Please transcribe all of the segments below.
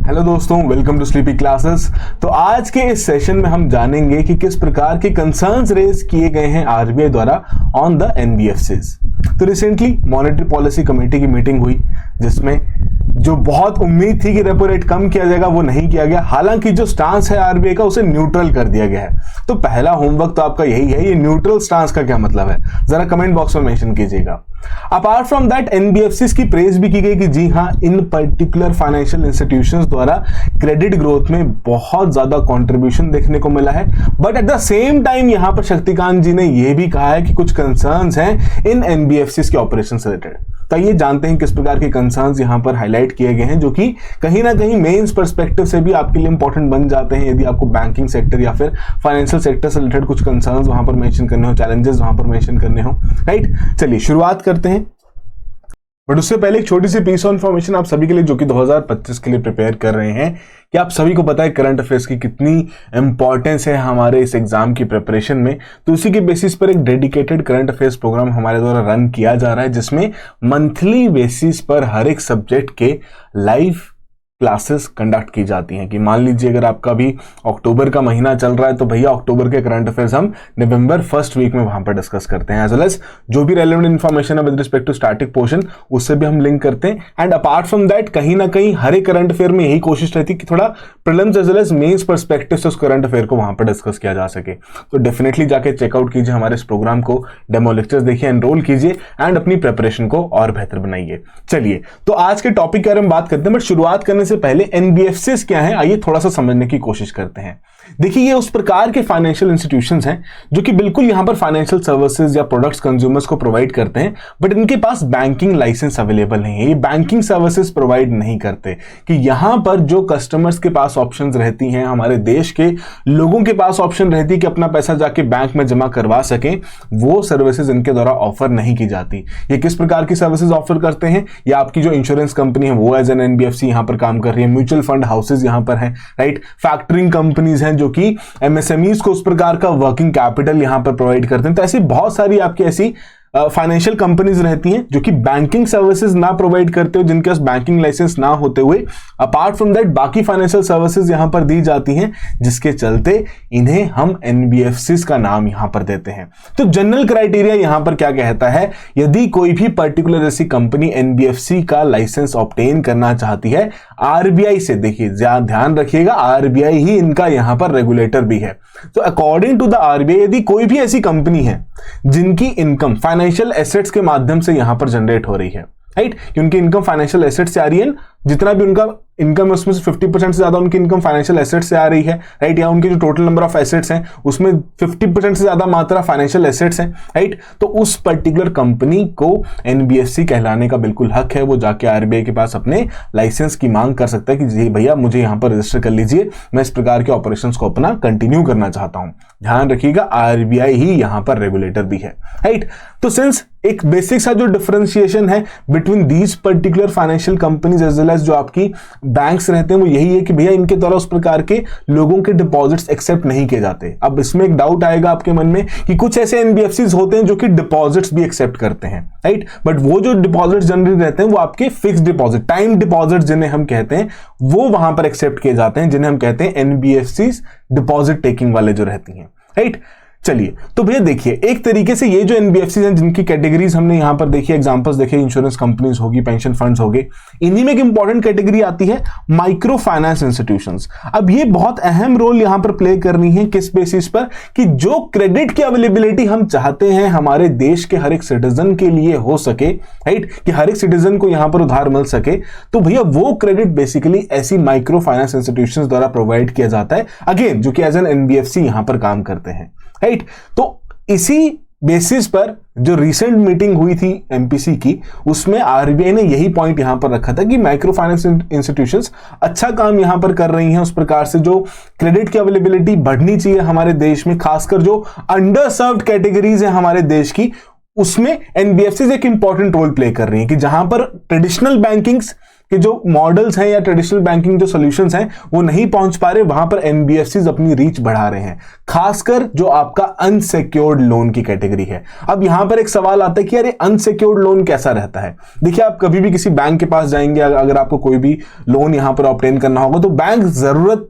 Hello दोस्तों, welcome to sleepy classes. तो आज के इस सेशन में हम जानेंगे कि किस प्रकार के कंसर्न्स रेज किए गए हैं आरबीआई द्वारा ऑन द एनबीएफसीज। तो रिसेंटली मॉनेटरी पॉलिसी कमेटी की मीटिंग हुई, जिसमें जो बहुत उम्मीद थी कि रेपो रेट कम किया जाएगा वो नहीं किया गया। हालांकि जो स्टांस है आरबीआई का उसे न्यूट्रल कर दिया गया है। तो पहला होमवर्क तो आपका यही है, ये न्यूट्रल स्टांस का क्या मतलब है, जरा कमेंट बॉक्स में मेंशन कीजिएगा। अपार्ट फ्रॉम दैट एनबीएफसीज की प्रेज भी की गई कि जी हाँ, इन पर्टिकुलर फाइनेंशियल इंस्टीट्यूशंस द्वारा क्रेडिट ग्रोथ में बहुत ज्यादा कंट्रीब्यूशन देखने को मिला है। But at the same time यहां पर शक्तिकांत जी ने यह भी कहा है कि कुछ कंसर्न्स हैं इन एनबीएफसीज के ऑपरेशन से रिलेटेड। तो ये जानते हैं किस प्रकार के कंसर्न्स यहां पर हाईलाइट किए गए हैं, जो कि कहीं ना कहीं मेंस पर्सपेक्टिव से भी आपके लिए इंपॉर्टेंट बन जाते हैं यदि आपको बैंकिंग सेक्टर या फिर फाइनेंशियल सेक्टर से रिलेटेड कुछ कंसर्न्स वहां पर मेंशन करने हो, चैलेंजेस वहां पर मेंशन करने हो। राइट, चलिए शुरुआत करते हैं। बट उससे पहले एक छोटी सी पीस ऑफ इंफॉर्मेशन आप सभी के लिए, जो कि 2025 के लिए प्रिपेयर कर रहे हैं, कि आप सभी को पता है करंट अफेयर्स की कितनी इंपॉर्टेंस है हमारे इस एग्जाम की प्रिपरेशन में। तो उसी के बेसिस पर एक डेडिकेटेड करंट अफेयर्स प्रोग्राम हमारे द्वारा रन किया जा रहा है, जिसमें मंथली बेसिस पर हर एक सब्जेक्ट के लाइव क्लासेस कंडक्ट की जाती हैं। कि मान लीजिए अगर आपका भी अक्टूबर का महीना चल रहा है तो भैया अक्टूबर के करंट अफेयर्स हम नवंबर फर्स्ट वीक में वहां पर डिस्कस करते हैं, एज वेल एज जो भी रेलेवेंट इन्फॉर्मेशन है with respect to static portion उससे भी हम लिंक करते हैं। एंड अपार्ट फ्रॉम दैट कहीं ना कहीं हर एक करंट अफेयर में यही कोशिश रहती है कि थोड़ा prelims as well as mains perspective से उस करंट अफेयर को वहां पर डिस्कस किया जा सके। तो डेफिनेटली जाके चेकआउट कीजिए हमारे इस प्रोग्राम को, डेमो लेक्चर्स देखिए, एनरोल कीजिए एंड अपनी प्रिपरेशन को और बेहतर बनाइए। चलिए तो आज के टॉपिक के बारे में बात करते हैं, बट शुरुआत करने से पहले एनबीएफसीज क्या है आइए थोड़ा सा समझने की कोशिश करते हैं। देखिए, ये उस प्रकार के फाइनेंशियल इंस्टीट्यूशंस हैं जो कि बिल्कुल यहां पर फाइनेंशियल सर्विसेज या प्रोडक्ट्स कंज्यूमर्स को प्रोवाइड करते हैं, बट इनके पास बैंकिंग लाइसेंस अवेलेबल नहीं है। ये बैंकिंग सर्विसेज प्रोवाइड नहीं करते। कि यहां पर जो कस्टमर्स के पास ऑप्शंस रहती हैं, हमारे देश के लोगों के पास ऑप्शन रहती है कि अपना पैसा जाके बैंक में जमा करवा सकें, वो सर्विसेज इनके द्वारा ऑफर नहीं की जाती। ये किस प्रकार की सर्विसेज ऑफर करते हैं, या आपकी जो इंश्योरेंस कंपनी है वो एज एन एनबीएफसी यहां पर काम कर रही है, म्यूचुअल फंड हाउसेज यहां पर है, राइट, फैक्टरिंग कंपनीज हैं जो कि एमएसएमईज को उस प्रकार का वर्किंग कैपिटल यहां पर प्रोवाइड करते हैं। तो ऐसी बहुत सारी आपकी ऐसी फाइनेंशियल कंपनीज रहती हैं जो कि बैंकिंग सर्विसेज ना प्रोवाइड करते हो, जिनके पास बैंकिंग लाइसेंस ना होते हुए अपार्ट फ्रॉम दैट बाकी फाइनेंशियल सर्विसेज यहां पर दी जाती हैं, जिसके चलते इन्हें हम एनबीएफसीज का नाम यहां पर देते हैं। तो जनरल क्राइटेरिया यहां पर क्या कहता है, यदि कोई भी पर्टिकुलर ऐसी कंपनी एनबीएफसी का लाइसेंस ऑब्टेन करना चाहती है आरबीआई से, देखिए ध्यान रखिएगा आरबीआई ही इनका यहां पर रेगुलेटर भी है। तो अकॉर्डिंग टू द आरबीआई यदि कोई भी ऐसी कंपनी है जिनकी इनकम फाइनेंशियल एसेट्स के माध्यम से यहां पर जनरेट हो रही है, राइट, क्योंकि इनकम फाइनेंशियल एसेट्स से आ रही है, जितना भी उनका इनकम है उसमें से 50% से ज्यादा उनकी इनकम फाइनेंशियल एसेट्स से आ रही है, राइट, या उनके जो टोटल नंबर ऑफ एसेट्स हैं उसमें 50% से ज्यादा मात्रा फाइनेंशियल एसेट्स हैं, राइट। तो उस पर्टिकुलर कंपनी को एनबीएफसी कहलाने का बिल्कुल हक है। वो जाके आरबीआई के पास अपने लाइसेंस की मांग कर सकता है कि जी भैया मुझे यहां पर रजिस्टर कर लीजिए, मैं इस प्रकार के ऑपरेशंस को अपना कंटिन्यू करना चाहता हूं। ध्यान रखिएगा आरबीआई ही यहां पर रेगुलेटर भी है, राइट। तो सिंस एक बेसिक सा जो डिफरेंशिएशन है between these particular financial companies as well as जो आपकी बैंक्स रहते हैं, वो यही है कि भैया इनके द्वारा उस प्रकार के लोगों के डिपॉजिट्स एक्सेप्ट नहीं किए जाते। अब इसमें एक डाउट आएगा आपके मन में कि कुछ ऐसे एनबीएफसीज होते हैं जो कि डिपॉजिट्स भी एक्सेप्ट करते हैं, राइट, बट वो जो डिपॉजिट्स जनरली रहते हैं वो आपके फिक्स्ड डिपॉजिट, टाइम डिपॉजिट जिन्हें हम कहते हैं, वो वहां पर एक्सेप्ट किए जाते हैं, जिन्हें हम कहते हैं एनबीएफसीज डिपॉजिट टेकिंग वाले जो रहती हैं, राइट। चलिए तो भैया देखिए, एक तरीके से ये जो एनबीएफसीज हैं जिनकी कैटेगरीज हमने यहां पर देखी, एग्जांपल्स देखे, इंश्योरेंस कंपनीज होगी, पेंशन फंड्स होंगे, इन्हीं में एक इंपॉर्टेंट कैटेगरी आती है माइक्रो फाइनेंस इंस्टीट्यूशंस। अब ये बहुत अहम रोल यहां पर प्ले करनी है, किस बेसिस पर, कि जो क्रेडिट की अवेलेबिलिटी हम चाहते हैं हमारे देश के हर एक सिटीजन के लिए हो सके, राइट, कि हर एक सिटीजन को यहां पर उधार मिल सके, तो भैया वो क्रेडिट बेसिकली ऐसी माइक्रो फाइनेंस इंस्टीट्यूशंस द्वारा प्रोवाइड किया जाता है, अगेन जो कि एज एन एनबीएफसी यहां पर काम करते हैं, राइट। तो इसी बेसिस पर जो रिसेंट मीटिंग हुई थी एमपीसी की, उसमें आरबीआई ने यही पॉइंट यहां पर रखा था कि माइक्रो फाइनेंस इंस्टीट्यूशंस अच्छा काम यहां पर कर रही हैं। उस प्रकार से जो क्रेडिट की अवेलेबिलिटी बढ़नी चाहिए हमारे देश में, खासकर जो अंडर सर्व्ड कैटेगरीज है हमारे देश की, उसमें एनबीएफसीज एक इंपॉर्टेंट रोल प्ले कर रही है। कि जहां पर ट्रेडिशनल बैंकिंग्स कि जो मॉडल्स हैं या ट्रेडिशनल बैंकिंग जो सॉल्यूशंस हैं वो नहीं पहुंच पा रहे, वहां पर एनबीएफसीज अपनी रीच बढ़ा रहे हैं, खासकर जो आपका अनसिक्योर्ड लोन की कैटेगरी है। अब यहां पर एक सवाल आता है कि यार अनसिक्योर्ड लोन कैसा रहता है। देखिए, आप कभी भी किसी बैंक के पास जाएंगे, अगर आपको कोई भी लोन यहां पर ऑब्टेन करना होगा तो बैंक जरूरत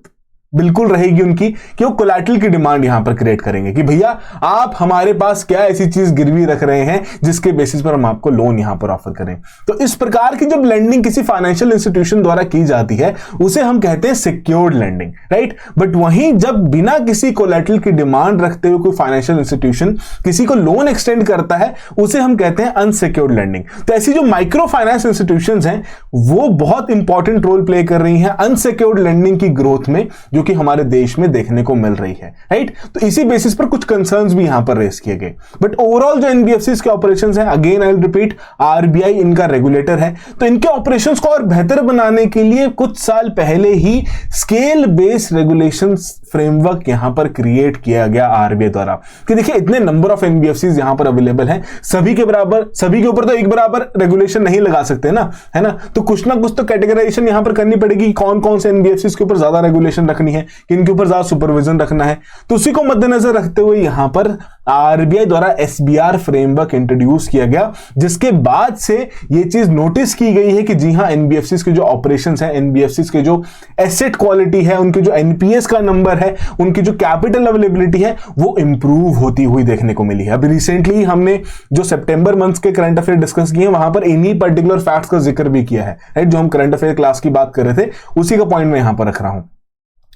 बिल्कुल रहेगी उनकी कि वो कोलैटरल की डिमांड यहां पर क्रिएट करेंगे कि भैया आप हमारे पास क्या ऐसी चीज गिरवी रख रहे हैं जिसके बेसिस पर हम आपको लोन यहां पर ऑफर करें। तो इस प्रकार की जब लेंडिंग किसी फाइनेंशियल इंस्टीट्यूशन द्वारा की जाती है उसे हम कहते हैं सिक्योर्ड लेंडिंग, राइट। बट वहीं जब बिना किसी कोलैटरल की डिमांड रखते हुए कोई फाइनेंशियल इंस्टीट्यूशन किसी को लोन एक्सटेंड करता है उसे हम कहते हैं अनसिक्योर्ड लेंडिंग। तो ऐसी जो माइक्रो फाइनेंस इंस्टीट्यूशंस हैं वो बहुत इंपॉर्टेंट रोल प्ले कर रही हैं अनसिक्योर्ड लेंडिंग की ग्रोथ में, जो कि हमारे देश में देखने को मिल रही है, राइट। तो इसी बेसिस पर कुछ कंसर्न्स भी यहां पर रेस किए गए। बट ओवरऑल जो एनबीएफसीज के ऑपरेशंस हैं, again I will repeat, RBI इनका रेगुलेटर है, तो इनके ऑपरेशंस को और बेहतर बनाने के लिए कुछ साल पहले ही स्केल बेस्ड रेगुलेशंस फ्रेमवर्क यहां पर क्रिएट किया गया आरबीआई द्वारा। कि देखिए, इतने नंबर ऑफ एनबीएफसीज यहां पर अवेलेबल हैं, सभी के बराबर, सभी के ऊपर तो एक बराबर रेगुलेशन नहीं लगा सकते ना, है ना। तो कुछ ना कुछ तो कैटेगराइजेशन यहां पर करनी पड़ेगी, कौन कौन से एनबीएफसीज के ऊपर ज्यादा रेगुलेशन रखनी है, इनके ऊपर ज्यादा सुपरविजन रखना है। तो उसी को मद्देनजर रखते हुए यहां पर आरबीआई द्वारा एसबीआर फ्रेमवर्क इंट्रोड्यूस किया गया, जिसके बाद से यह चीज नोटिस की गई है कि जी हां, एनबीएफसीज के जो ऑपरेशंस हैं, एनबीएफसीज के जो एसेट क्वालिटी है, उनके जो एनपीएस का नंबर है, उनकी जो कैपिटल अवेलेबिलिटी है वो इंप्रूव होती हुई देखने को मिली है। अभी रिसेंटली हमने जो सितंबर मंथ के करंट अफेयर डिस्कस किए हैं वहां पर इन्हीं पर्टिकुलर फैक्ट्स का जिक्र भी किया है, राइट। जो हम करंट अफेयर क्लास की बात कर रहे थे उसी का पॉइंट मैं यहां पर रख रहा हूं,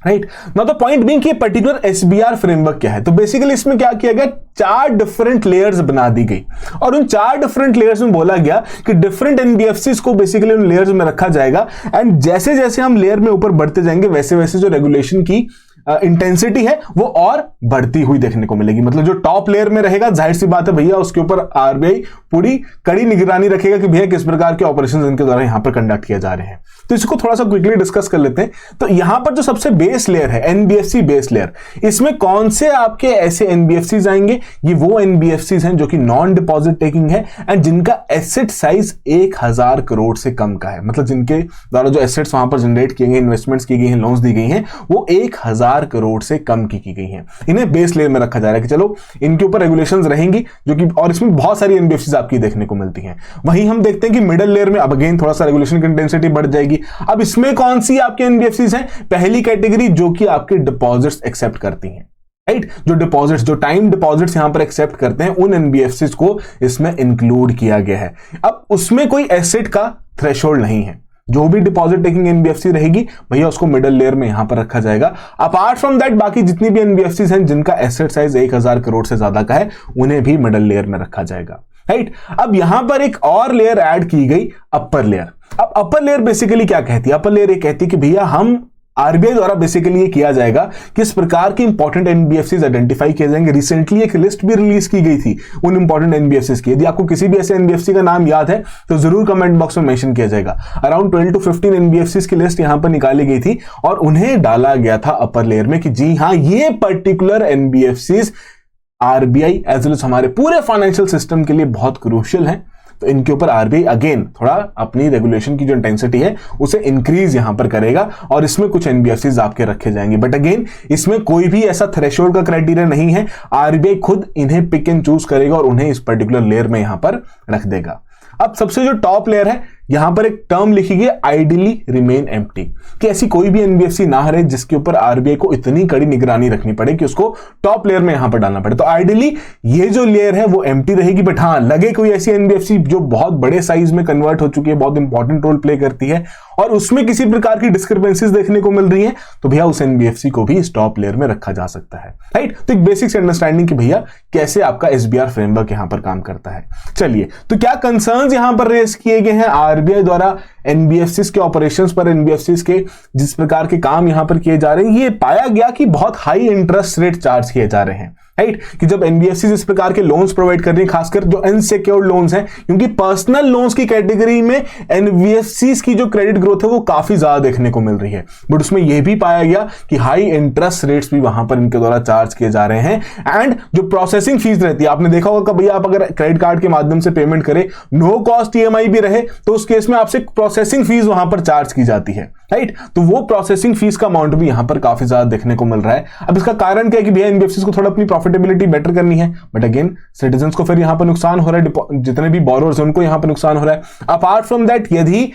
right. Now the point being कि पर्टिकुलर एसबीआर फ्रेमवर्क क्या है। तो बेसिकली इसमें क्या किया गया, 4 डिफरेंट लेयर्स बना दी गई और उन 4 डिफरेंट लेयर्स में बोला गया कि डिफरेंट एनबीएफसीज को बेसिकली उन लेयर्स में रखा जाएगा एंड जैसे जैसे हम लेयर में ऊपर बढ़ते जाएंगे वैसे वैसे जो रेगुलेशन की इंटेंसिटी है वो और बढ़ती हुई देखने को मिलेगी। मतलब जो टॉप लेयर में रहेगा, जाहिर सी बात है भैया, उसके ऊपर आरबीआई पूरी कड़ी निगरानी रखेगा कि भैया किस प्रकार के ऑपरेशंस इनके द्वारा यहां पर कंडक्ट किए जा रहे हैं। तो इसको थोड़ा सा क्विकली डिस्कस कर लेते हैं। तो यहां पर जो सबसे बेस लेयर है, एनबीएफसी बेस लेयर, इसमें कौन से आपके ऐसे एनबीएफसीज आएंगे, ये वो एनबीएफसीज हैं जो कि नॉन डिपॉजिट टेकिंग है एंड जिनका एसेट साइज 1000 करोड़ से कम का है। मतलब जिनके द्वारा जो एसेट्स वहां पर जनरेट किए गए, इन्वेस्टमेंट्स की गई हैं, लोन्स दी गई हैं, वो 1000 करोड़ से कम की गई हैं। इन्हें बेस लेयर में रखा जा रहा है कि चलो इनके ऊपर रेगुलेशंस रहेंगी जो कि, और इसमें बहुत सारी एनबीएफसीज आपकी देखने को मिलती हैं। वहीं हम देखते हैं कि मिडिल लेयर में अब अगेन थोड़ा सा रेगुलेशन की इंटेंसिटी बढ़ जाएगी। अब इसमें कौन सी आपके एनबीएफसीज हैं, पहली कैटेगरी जो कि आपके डिपॉजिट्स एक्सेप्ट करती हैं, राइट। जो डिपॉजिट्स, जो टाइम डिपॉजिट्स यहां पर एक्सेप्ट करते हैं उन एनबीएफसीज को इसमें इंक्लूड किया गया है। अब उसमें कोई एसेट का थ्रेशोल्ड नहीं है, जो भी डिपॉजिट टेकिंग एनबीएफसी रहेगी भैया उसको मिडिल लेयर में यहां पर रखा जाएगा। अपार्ट फ्रॉम दैट बाकी जितनी भी एनबीएफसीज हैं जिनका एसेट साइज 1000 करोड़ से ज्यादा का है उन्हें भी मिडिल लेयर में रखा जाएगा, राइट। अब यहां पर एक और लेयर ऐड की गई, अपर लेयर। अब अपर लेयर बेसिकली क्या कहती है, अपर लेयर ये कहती है कि भैया हम आरबीआई द्वारा बेसिकली ये किया जाएगा किस प्रकार के इंपॉर्टेंट एनबीएफसीज आइडेंटिफाई किए जाएंगे। रिसेंटली एक लिस्ट भी रिलीज की गई थी उन इंपॉर्टेंट एनबीएफसीज की। यदि आपको किसी भी ऐसे एनबीएफसी का नाम याद है तो जरूर कमेंट बॉक्स में मेंशन किया जाएगा। अराउंड 12 to 15 एनबीएफसीज की लिस्ट यहां पर निकाली गई थी और उन्हें डाला गया था अपर लेयर में कि जी हां, ये particular NBFCs RBI as well as हमारे पूरे फाइनेंशियल सिस्टम के लिए बहुत क्रूशियल है। तो इनके ऊपर आरबीआई अगेन थोड़ा अपनी रेगुलेशन की जो इंटेंसिटी है उसे इंक्रीज यहां पर करेगा और इसमें कुछ एनबीएफसीज आपके रखे जाएंगे। बट अगेन इसमें कोई भी ऐसा थ्रेशोल्ड का क्राइटेरिया नहीं है, आरबीआई खुद इन्हें पिक एंड चूज करेगा और उन्हें इस पर्टिकुलर लेयर में यहां पर रख देगा। अब सबसे जो टॉप लेयर है यहां पर एक टर्म लिखी गई, आइडियली रिमेन एम्प्टी, कि ऐसी कोई भी एनबीएफसी ना रहे जिसके ऊपर आरबीआई को इतनी कड़ी निगरानी रखनी पड़े कि उसको टॉप लेयर में यहां पर डालना पड़े। तो आइडियली ये जो लेयर है वो एम्प्टी रहेगी, बट हां लगे कोई ऐसी एनबीएफसी जो बहुत बड़े साइज में कन्वर्ट हो चुकी है, बहुत इंपॉर्टेंट रोल प्ले करती है और उसमें किसी प्रकार की डिस्क्रिपेंसीज देखने को मिल रही है, तो भैया उस एनबीएफसी को भी इस टॉप लेयर में रखा जा सकता है, राइट। तो एक बेसिक अंडरस्टैंडिंग कि भैया कैसे आपका एसबीआर फ्रेमवर्क यहां पर काम करता है। चलिए, तो क्या कंसर्न्स यहां पर रेज किए गए हैं आरबीआई द्वारा एनबीएफसीज के ऑपरेशंस पर, एनबीएफसीज के जिस प्रकार के काम यहां पर किए जा रहे हैं, ये पाया गया कि बहुत हाई इंटरेस्ट रेट चार्ज किए जा रहे हैं, राइट। कि जब एनबीएफसीज इस प्रकार के लोन्स प्रोवाइड कर रही हैं, खासकर जो अनसिक्योर्ड लोन्स हैं, क्योंकि पर्सनल लोन्स की कैटेगरी में एनबीएफसीज की जो क्रेडिट ग्रोथ है वो काफी ज्यादा देखने को मिल रही है, बट उसमें यह भी पाया गया कि हाई इंटरेस्ट रेट्स भी वहां पर इनके द्वारा चार्ज किए जा रहे हैं। एंड जो प्रोसेसिंग फीस रहती है, आपने देखा होगा कि भैया आप अगर क्रेडिट कार्ड के माध्यम से पेमेंट करें, नो कॉस्ट ईएमआई भी रहे, तो उस केस में आपसे प्रोसेसिंग फीस वहां पर चार्ज की जाती है, राइट। तो वो प्रोसेसिंग फीस का अमाउंट भी यहां पर काफी ज्यादा देखने को मिल रहा है। अब इसका कारण क्या है कि भैया एनबीएफसीज को थोड़ा अपनी प्रॉफिटेबिलिटी बेटर करनी है, बट अगेन सिटीजंस को फिर यहां पर नुकसान हो रहा है, जितने भी बोरोवर्स हैं उनको यहां पर नुकसान हो रहा है। अपार्ट फ्रॉम दैट, यदि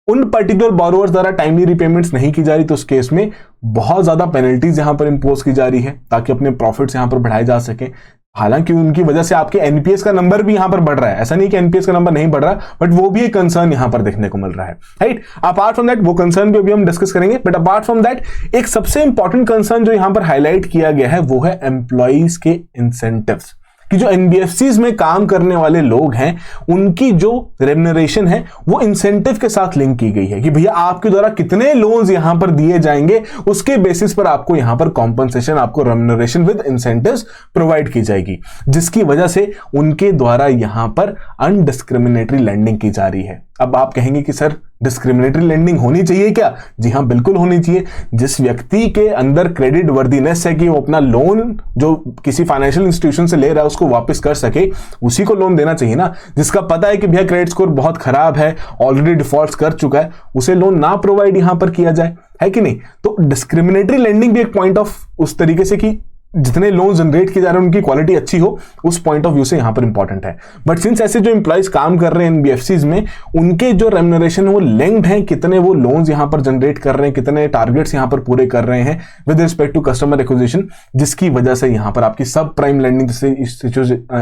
उन पर्टिकुलर बोरोवर्स द्वारा टाइमली रिपेमेंट्स नहीं की जा रही तो उस केस में बहुत ज्यादा पेनल्टीज यहां पर इंपोज की जा रही है ताकि अपने प्रॉफिट्स यहां पर बढ़ाए जा सके। हालांकि उनकी वजह से आपके एनपीएस का नंबर भी यहां पर बढ़ रहा है, ऐसा नहीं कि एनपीएस का नंबर नहीं बढ़ रहा, बट वो भी एक कंसर्न यहां पर देखने को मिल रहा है, राइट। अपार्ट फ्रॉम दैट, वो कंसर्न भी अभी हम डिस्कस करेंगे, बट अपार्ट फ्रॉम दैट एक सबसे इंपॉर्टेंट कंसर्न जो यहां पर हाईलाइट किया गया है वो है एम्प्लॉइज के इंसेंटिव्स, कि जो एनबीएफसीज में काम करने वाले लोग हैं उनकी जो रेम्यूनरेशन है वो इंसेंटिव के साथ लिंक की गई है कि भैया आपके द्वारा कितने लोन्स यहां पर दिए जाएंगे उसके बेसिस पर आपको यहां पर कॉम्पनसेशन, आपको रेम्यूनरेशन विद इंसेंटिव्स प्रोवाइड की जाएगी, जिसकी वजह से उनके द्वारा यहां पर अनडिस्क्रिमिनेटरी लेंडिंग की जा रही है। अब आप कहेंगे कि सर डिस्क्रिमिनेटरी लेंडिंग होनी चाहिए क्या? जी हां, बिल्कुल होनी चाहिए। जिस व्यक्ति के अंदर क्रेडिट वर्दीनेस है कि वो अपना लोन जो किसी फाइनेंशियल इंस्टीट्यूशन से ले रहा है उसको वापस कर सके, उसी को लोन देना चाहिए ना। जिसका पता है कि भैया क्रेडिट स्कोर बहुत खराब है, ऑलरेडी डिफॉल्ट कर चुका है, उसे लोन ना प्रोवाइड यहां पर किया जाए, है कि नहीं। तो डिस्क्रिमिनेटरी लेंडिंग भी एक पॉइंट ऑफ उस तरीके से कि जितने लोन जनरेट किए जा रहे हैं उनकी क्वालिटी अच्छी हो, उस पॉइंट ऑफ व्यू से यहां पर इंपॉर्टेंट है। बट सिंस ऐसे जो एम्प्लॉइज काम कर रहे हैं एनबीएफसीज में, उनके जो रेम्यूनरेशन वो लिंक्ड हैं, कितने वो लोन्स यहां पर जनरेट कर रहे हैं, कितने टारगेट्स यहां पर पूरे कर रहे हैं with respect to customer acquisition, जिसकी वजह से यहां पर आपकी सब प्राइम लेंडिंग जैसे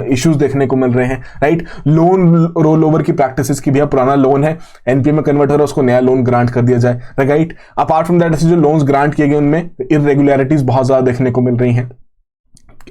इश्यूज देखने को मिल रहे हैं, राइट। लोन रोल ओवर की प्रैक्टिसेस की, भैया पुराना लोन है एनपीए में कन्वर्ट हो रहा है, उसको नया लोन ग्रांट कर दिया जाए, राइट। अपार्ट फ्रॉम दैट ऐसे जो लोन्स ग्रांट किए गए उनमें इररेगुलरिटीज बहुत ज्यादा देखने को मिल रही हैं।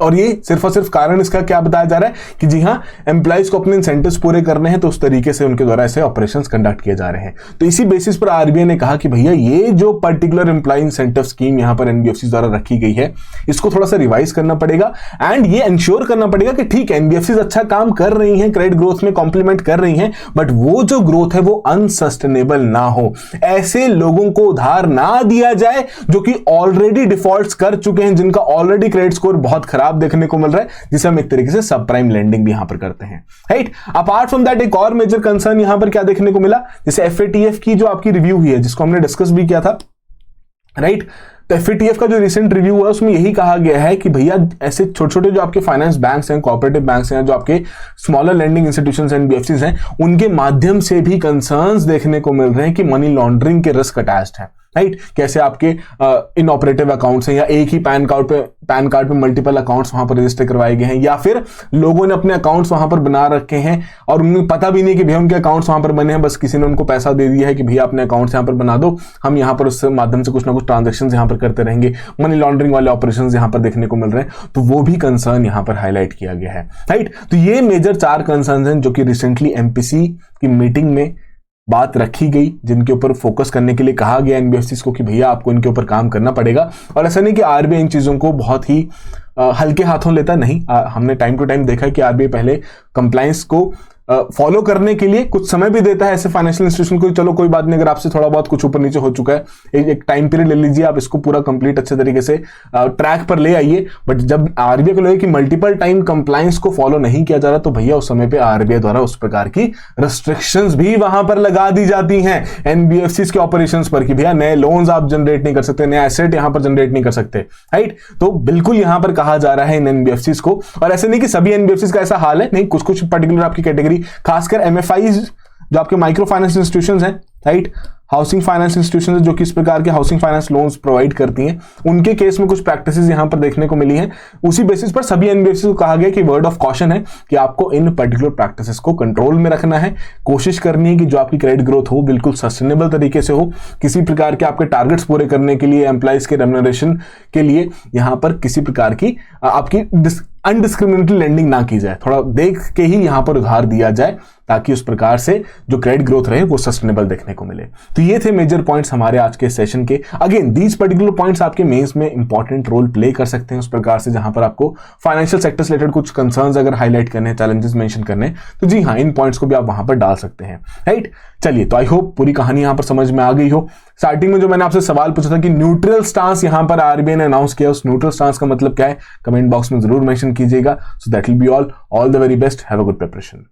और ये सिर्फ और सिर्फ कारण इसका क्या बताया जा रहा है कि जी हां, एम्प्लॉइज को अपने इंसेंटिव्स पूरे करने हैं तो उस तरीके से उनके द्वारा ऐसे ऑपरेशंस कंडक्ट किए जा रहे हैं। तो इसी बेसिस पर आरबीआई ने कहा कि भैया ये जो पर्टिकुलर एम्प्लॉय इंसेंटिव स्कीम यहां पर एनबीएफसी द्वारा रखी गई है, इसको थोड़ा सा रिवाइज करना पड़ेगा एंड ये इंश्योर करना पड़ेगा कि ठीक है एनबीएफसी अच्छा काम कर रही हैं, क्रेडिट ग्रोथ में कॉम्प्लीमेंट कर रही हैं, बट वो जो ग्रोथ है वो अनसस्टेनेबल ना हो। ऐसे लोगों को उधार ना दिया जाए जो कि ऑलरेडी डिफॉल्ट्स कर चुके हैं, जिनका ऑलरेडी क्रेडिट स्कोर बहुत खराब देखने को मिल रहा है, जिसे हम एक तरीके से सब प्राइम लेंडिंग भी यहां पर करते हैं, राइट। अपार्ट फ्रॉम दैट एक और मेजर कंसर्न यहां पर क्या देखने को मिला, जैसे एफएटीएफ की जो आपकी रिव्यू हुई है जिसको हमने डिस्कस भी किया था, राइट। तो एफएटीएफ का जो रिसेंट रिव्यू हुआ उसमें यही कहा गया है कि भैया ऐसे छोटे छोटे जो आपके फाइनेंस बैंक्स हैं, कोऑपरेटिव बैंक्स हैं, जो आपके स्मॉलर लेंडिंग इंस्टीट्यूशंस हैं, एनबीएफसीज हैं, उनके माध्यम से भी कंसर्न्स देखने को मिल रहे हैं कि मनी लॉन्ड्रिंग के रिस्क अटैच्ड है, राइट। कैसे आपके इनऑपरेटिव अकाउंट्स हैं या एक ही पैन कार्ड पे मल्टीपल अकाउंट्स वहां पर रजिस्टर करवाए गए हैं, या फिर लोगों ने अपने अकाउंट्स वहां पर बना रखे हैं और उन्हें पता भी नहीं कि भैया उनके अकाउंट्स वहां पर बने हैं, बस किसी ने उनको पैसा दे दिया है कि भैया अपने अकाउंट्स यहां पर बना दो, हम यहां पर उसके माध्यम से कुछ ना कुछ ट्रांजेक्शन यहां पर करते रहेंगे, मनी लॉन्ड्रिंग वाले ऑपरेशन यहां पर देखने को मिल रहे हैं। तो वो भी कंसर्न यहां पर हाईलाइट किया गया है, राइट। तो ये मेजर 4 कंसर्न हैं जो कि रिसेंटली एमपीसी की मीटिंग में बात रखी गई, जिनके ऊपर फोकस करने के लिए कहा गया एनबीएफसीज को कि भैया आपको इनके ऊपर काम करना पड़ेगा। और ऐसा नहीं कि आरबीआई इन चीजों को बहुत ही हल्के हाथों लेता, नहीं। हमने टाइम टू टाइम देखा कि आरबीआई पहले कंप्लायंस को फॉलो करने के लिए कुछ समय भी देता है ऐसे फाइनेंशियल इंस्टीट्यूशन को, चलो कोई बात नहीं, अगर आपसे थोड़ा बहुत कुछ ऊपर नीचे हो चुका है एक टाइम पीरियड ले लीजिए, आप इसको पूरा कंप्लीट अच्छे तरीके से ट्रैक पर ले आइए। बट जब आरबीआई को लगे कि मल्टीपल टाइम कंप्लायंस को फॉलो नहीं किया जा रहा, तो भैया उस समय पे आरबीआई द्वारा उस प्रकार की रिस्ट्रिक्शंस भी वहां पर लगा दी जाती हैं एनबीएफसीज के ऑपरेशंस पर कि भैया नए लोन्स आप जनरेट नहीं कर सकते, नया एसेट यहां पर जनरेट नहीं कर सकते, राइट। तो बिल्कुल यहां पर कहा जा रहा है इन एनबीएफसीज को, और ऐसे नहीं कि सभी एनबीएफसीज का ऐसा हाल है, नहीं, कुछ कुछ पर्टिकुलर आपकी कैटेगरी, खासकर एमएफआईज जो आपके माइक्रो फाइनेंस इंस्टीट्यूशंस हैं, राइट, हाउसिंग फाइनेंस इंस्टीट्यूशंस जो कि इस प्रकार के हाउसिंग फाइनेंस लोन्स प्रोवाइड करती हैं, उनके केस में कुछ प्रैक्टिसेस यहां पर देखने को मिली हैं। उसी बेसिस पर सभी एनबीएफसी को कहा गया कि वर्ड ऑफ कॉशन है कि आपको इन पर्टिकुलर प्रैक्टिसेस को कंट्रोल में रखना है, कोशिश करनी है कि जो आपकी क्रेडिट ग्रोथ हो बिल्कुल सस्टेनेबल तरीके से हो, किसी प्रकार के आपके टारगेट्स पूरे करने के लिए, एम्प्लॉइज के रेम्यूनरेशन के लिए यहां पर किसी प्रकार की आपकी अनडिस्क्रिमिनेटरी लेंडिंग ना की जाए, थोड़ा देख के ही यहां पर उधार दिया जाए ताकि उस प्रकार से जो क्रेडिट ग्रोथ रहे वो सस्टेनेबल देखने को मिले। तो ये थे मेजर पॉइंट्स हमारे आज के सेशन के। अगेन दीज पर्टिकुलर पॉइंट्स आपके मेंस में इंपॉर्टेंट रोल प्ले कर सकते हैं उस प्रकार से, जहां पर आपको फाइनेंशियल सेक्टर से रिलेटेड कुछ कंसर्न्स अगर हाईलाइट करने हैं, चैलेंजेस मेंशन करने हैं, तो जी हाँ, इन पॉइंट्स को भी आप वहां पर डाल सकते हैं, राइट। चलिए, तो आई होप पूरी कहानी यहां पर समझ में आ गई हो। स्टार्टिंग में जो मैंने आपसे सवाल पूछा था कि न्यूट्रल स्टांस यहां पर आरबीआई ने अनाउंस किया, उस न्यूट्रल स्टांस का मतलब क्या है, कमेंट बॉक्स में जरूर मेंशन कीजिएगा। So that will be all the very best, have a good preparation.